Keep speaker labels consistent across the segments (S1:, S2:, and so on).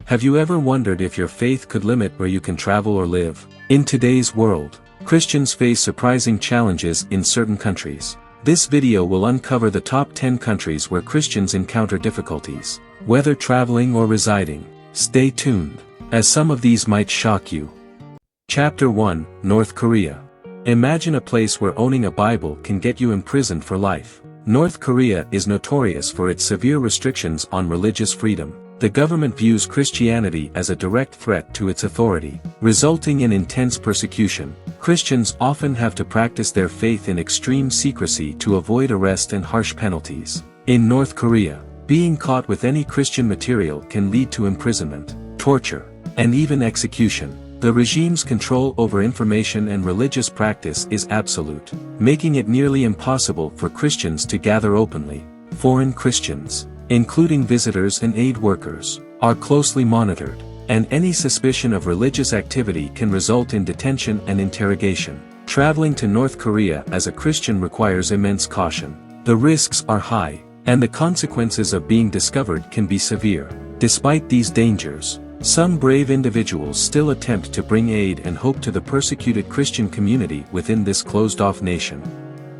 S1: Have you ever wondered if your faith could limit where you can travel or live? In today's world, Christians face surprising challenges in certain countries. This video will uncover the top 10 countries where Christians encounter difficulties, whether traveling or residing. Stay tuned, as some of these might shock you. Chapter 1, North Korea. Imagine a place where owning a Bible can get you imprisoned for life. North Korea is notorious for its severe restrictions on religious freedom. The government views Christianity as a direct threat to its authority, resulting in intense persecution. Christians often have to practice their faith in extreme secrecy to avoid arrest and harsh penalties. In North Korea, being caught with any Christian material can lead to imprisonment, torture, and even execution. The regime's control over information and religious practice is absolute, making it nearly impossible for Christians to gather openly. Foreign Christians, including visitors and aid workers, are closely monitored, and any suspicion of religious activity can result in detention and interrogation. Traveling to North Korea as a Christian requires immense caution. The risks are high, and the consequences of being discovered can be severe. Despite these dangers, some brave individuals still attempt to bring aid and hope to the persecuted Christian community within this closed-off nation.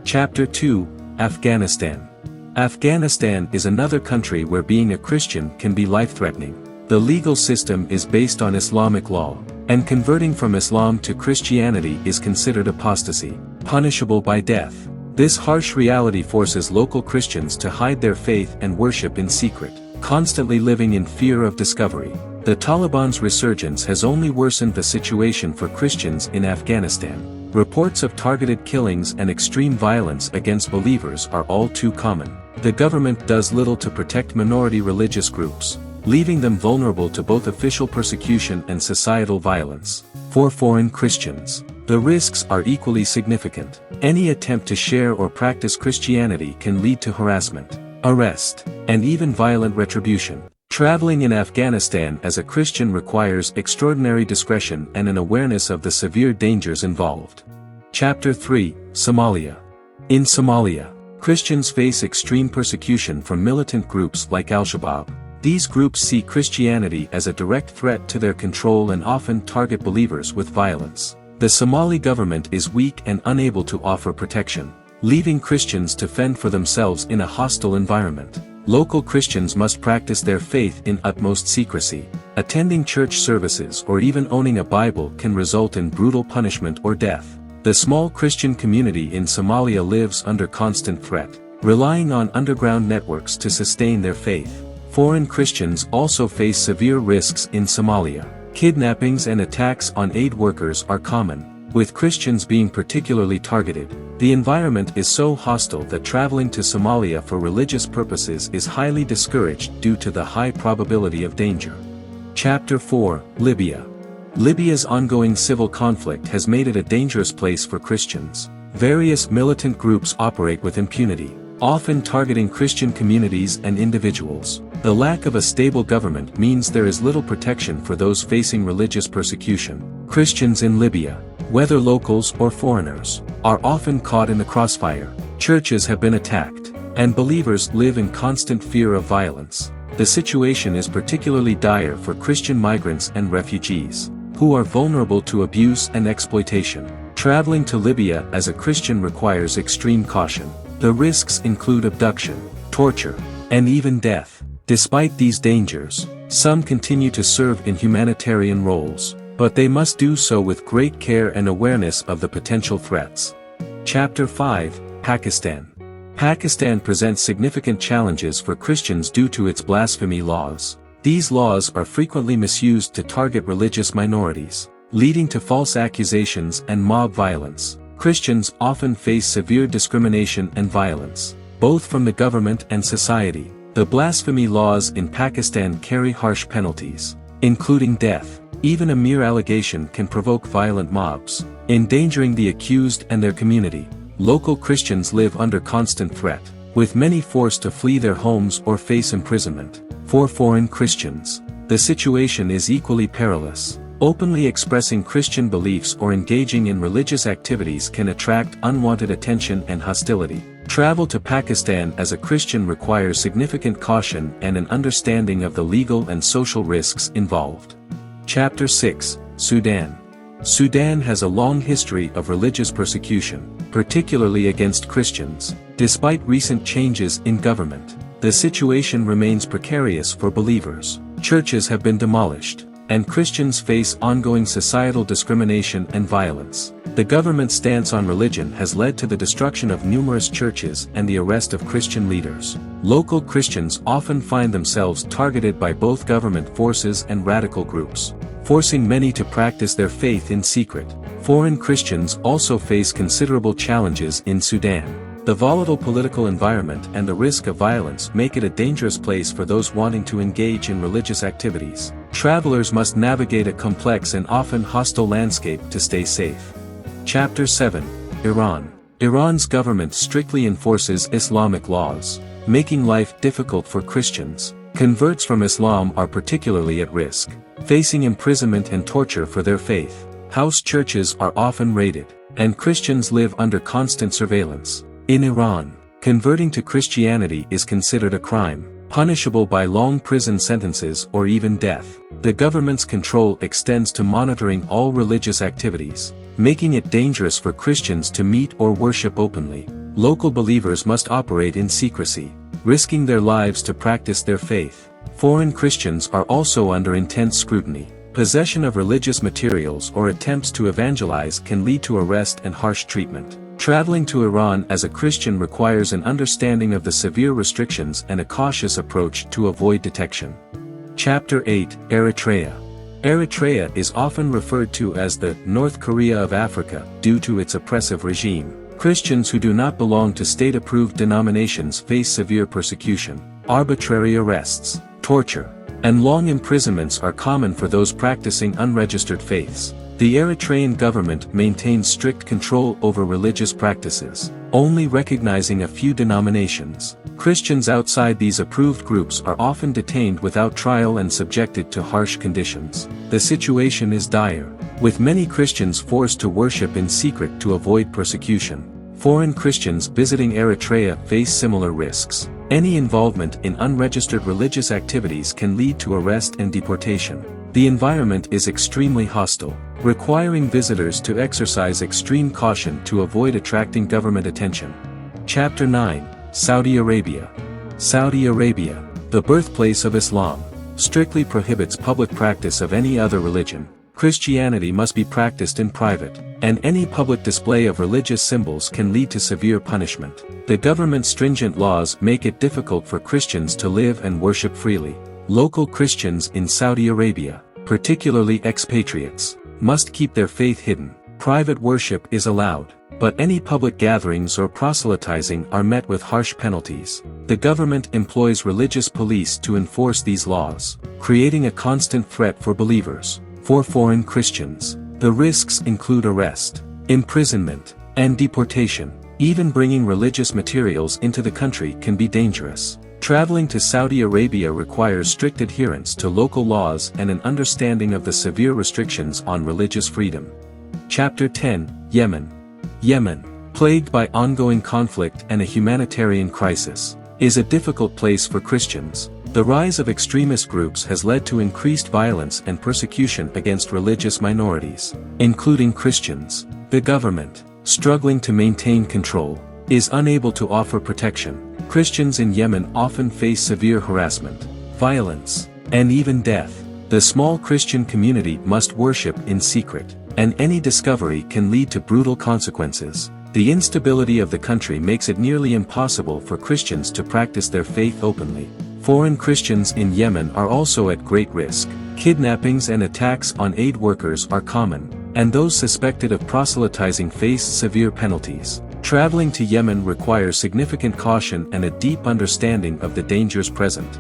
S1: Chapter 2, Afghanistan. Afghanistan is another country where being a Christian can be life-threatening. The legal system is based on Islamic law, and converting from Islam to Christianity is considered apostasy, punishable by death. This harsh reality forces local Christians to hide their faith and worship in secret, constantly living in fear of discovery. The Taliban's resurgence has only worsened the situation for Christians in Afghanistan. Reports of targeted killings and extreme violence against believers are all too common. The government does little to protect minority religious groups, leaving them vulnerable to both official persecution and societal violence. For foreign Christians, the risks are equally significant. Any attempt to share or practice Christianity can lead to harassment, arrest, and even violent retribution. Traveling in Afghanistan as a Christian requires extraordinary discretion and an awareness of the severe dangers involved. Chapter 3, Somalia. In Somalia, Christians face extreme persecution from militant groups like Al-Shabaab. These groups see Christianity as a direct threat to their control and often target believers with violence. The Somali government is weak and unable to offer protection, leaving Christians to fend for themselves in a hostile environment. Local Christians must practice their faith in utmost secrecy. Attending church services or even owning a Bible can result in brutal punishment or death. The small Christian community in Somalia lives under constant threat, relying on underground networks to sustain their faith. Foreign Christians also face severe risks in Somalia. Kidnappings and attacks on aid workers are common, with Christians being particularly targeted. The environment is so hostile that traveling to Somalia for religious purposes is highly discouraged due to the high probability of danger. Chapter 4, Libya. Libya's ongoing civil conflict has made it a dangerous place for Christians. Various militant groups operate with impunity, often targeting Christian communities and individuals. The lack of a stable government means there is little protection for those facing religious persecution. Christians in Libya, whether locals or foreigners, are often caught in the crossfire. Churches have been attacked, and believers live in constant fear of violence. The situation is particularly dire for Christian migrants and refugees, who are vulnerable to abuse and exploitation. Traveling to Libya as a Christian requires extreme caution. The risks include abduction, torture, and even death. Despite these dangers, some continue to serve in humanitarian roles, but they must do so with great care and awareness of the potential threats. Chapter 5, Pakistan. Pakistan presents significant challenges for Christians due to its blasphemy laws. These laws are frequently misused to target religious minorities, leading to false accusations and mob violence. Christians often face severe discrimination and violence, both from the government and society. The blasphemy laws in Pakistan carry harsh penalties, including death. Even a mere allegation can provoke violent mobs, endangering the accused and their community. Local Christians live under constant threat, with many forced to flee their homes or face imprisonment. For foreign Christians, the situation is equally perilous. Openly expressing Christian beliefs or engaging in religious activities can attract unwanted attention and hostility. Travel to Pakistan as a Christian requires significant caution and an understanding of the legal and social risks involved. Chapter 6, Sudan. Sudan has a long history of religious persecution, particularly against Christians. Despite recent changes in government, the situation remains precarious for believers. Churches have been demolished, and Christians face ongoing societal discrimination and violence. The government's stance on religion has led to the destruction of numerous churches and the arrest of Christian leaders. Local Christians often find themselves targeted by both government forces and radical groups, forcing many to practice their faith in secret. Foreign Christians also face considerable challenges in Sudan. The volatile political environment and the risk of violence make it a dangerous place for those wanting to engage in religious activities. Travelers must navigate a complex and often hostile landscape to stay safe. Chapter 7, Iran. Iran's government strictly enforces Islamic laws, making life difficult for Christians. Converts from Islam are particularly at risk, facing imprisonment and torture for their faith. House churches are often raided, and Christians live under constant surveillance. In Iran, converting to Christianity is considered a crime, punishable by long prison sentences or even death. The government's control extends to monitoring all religious activities, making it dangerous for Christians to meet or worship openly. Local believers must operate in secrecy, risking their lives to practice their faith. Foreign Christians are also under intense scrutiny. Possession of religious materials or attempts to evangelize can lead to arrest and harsh treatment. Traveling to Iran as a Christian requires an understanding of the severe restrictions and a cautious approach to avoid detection. Chapter 8, Eritrea. Eritrea is often referred to as the North Korea of Africa due to its oppressive regime. Christians who do not belong to state-approved denominations face severe persecution. Arbitrary arrests, torture, and long imprisonments are common for those practicing unregistered faiths. The Eritrean government maintains strict control over religious practices, only recognizing a few denominations. Christians outside these approved groups are often detained without trial and subjected to harsh conditions. The situation is dire, with many Christians forced to worship in secret to avoid persecution. Foreign Christians visiting Eritrea face similar risks. Any involvement in unregistered religious activities can lead to arrest and deportation. The environment is extremely hostile, requiring visitors to exercise extreme caution to avoid attracting government attention. Chapter 9, Saudi Arabia. Saudi Arabia, the birthplace of Islam, strictly prohibits public practice of any other religion. Christianity must be practiced in private, and any public display of religious symbols can lead to severe punishment. The government's stringent laws make it difficult for Christians to live and worship freely. Local Christians in Saudi Arabia, particularly expatriates, must keep their faith hidden. Private worship is allowed, but any public gatherings or proselytizing are met with harsh penalties. The government employs religious police to enforce these laws, creating a constant threat for believers. For foreign Christians, the risks include arrest, imprisonment, and deportation. Even bringing religious materials into the country can be dangerous. Traveling to Saudi Arabia requires strict adherence to local laws and an understanding of the severe restrictions on religious freedom. Chapter 10, Yemen. Yemen, plagued by ongoing conflict and a humanitarian crisis, is a difficult place for Christians. The rise of extremist groups has led to increased violence and persecution against religious minorities, including Christians. The government, struggling to maintain control, is unable to offer protection. Christians in Yemen often face severe harassment, violence, and even death. The small Christian community must worship in secret, and any discovery can lead to brutal consequences. The instability of the country makes it nearly impossible for Christians to practice their faith openly. Foreign Christians in Yemen are also at great risk. Kidnappings and attacks on aid workers are common, and those suspected of proselytizing face severe penalties. Traveling to Yemen requires significant caution and a deep understanding of the dangers present.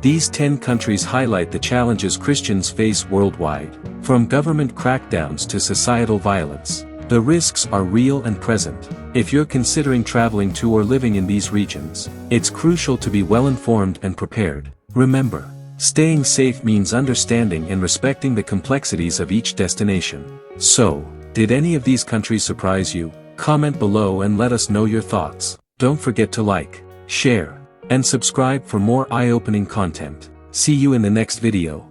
S1: These 10 countries highlight the challenges Christians face worldwide, from government crackdowns to societal violence. The risks are real and present. If you're considering traveling to or living in these regions, it's crucial to be well informed and prepared. Remember, staying safe means understanding and respecting the complexities of each destination. So, did any of these countries surprise you? Comment below and let us know your thoughts. Don't forget to like, share, and subscribe for more eye-opening content. See you in the next video.